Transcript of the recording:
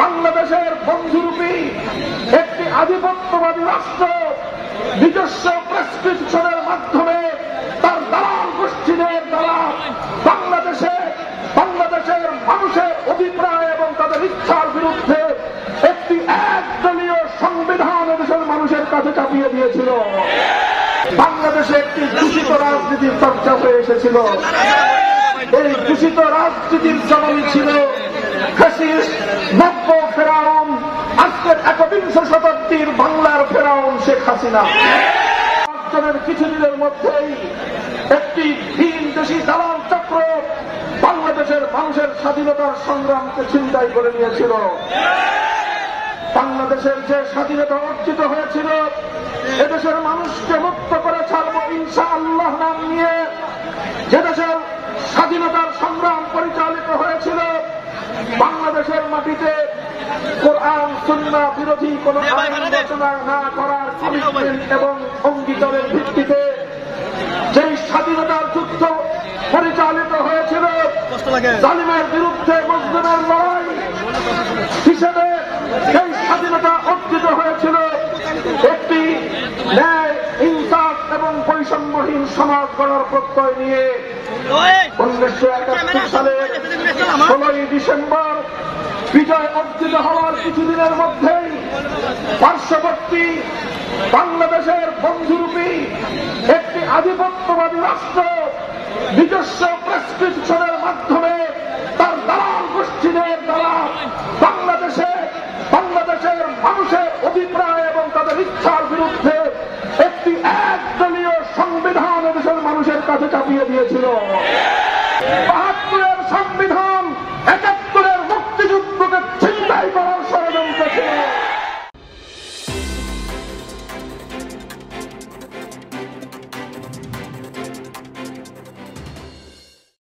বাংলাদেশের বন্ধুরূপী একটি আধিপত্যবাদী রাষ্ট্র নিজস্ব প্রেসক্রিপশনের মাধ্যমে তার দালাল গোষ্ঠীদের দ্বারা বাংলাদেশের মানুষের অভিপ্রায় এবং তাদের ইচ্ছার বিরুদ্ধে একটি একদলীয় সংবিধান দেশের মানুষের কাছে চাপিয়ে দিয়েছিল। বাংলাদেশে একটি দূষিত রাজনীতির চর্চা হয়ে এসেছিল। এই দূষিত রাজনীতির জননী ছিল ফ্যাসিস্ট নব্য ফেরাউন, আজকের একবিংশ শতাব্দীর বাংলার ফেরাউন শেখ হাসিনা। কিছুদিনের মধ্যেই একটি ভিনদেশী দালাল চক্র বাংলাদেশের মানুষের স্বাধীনতার সংগ্রামকে ছিনতাই করে নিয়েছিল। বাংলাদেশের যে স্বাধীনতা অর্জিত হয়েছিল, এদেশের মানুষকে মুক্ত করে ছাড়ব ইনশাআল্লাহ নাম নিয়ে যে দেশের স্বাধীনতার সংগ্রাম পরিচালিত হয়েছিল, বাংলাদেশের মাটিতে কোরআন সুন্নাহ বিরোধী কোন আইন রচনা না করার কমিটমেন্ট এবং অঙ্গীকারের ভিত্তিতে যেই স্বাধীনতার যুদ্ধ পরিচালিত হয়েছিল, জালিমের বিরুদ্ধে মুসলিমের লড়াই হিসেবে সেই স্বাধীনতা অর্জিত হয়েছিল একটি ন্যায়, ইনসাফ এবং বৈষম্যহীন সমাজ গড়ার প্রত্যয় নিয়ে। 1971 সালের 16 ডিসেম্বর বিজয় অর্জিত হওয়ার কিছুদিনের মধ্যেই পার্শ্ববর্তী বাংলাদেশের বন্ধুরূপী একটি আধিপত্যবাদী রাষ্ট্র নিজস্ব প্রেসক্রিপশনের মাধ্যমে তার দালাল গোষ্ঠীদের দ্বারা বাংলাদেশের মানুষের অভিপ্রায় এবং তাদের ইচ্ছার বিরুদ্ধে একটি একদলীয় সংবিধান দেশের মানুষের কাছে চাপিয়ে দিয়েছিল। ৭২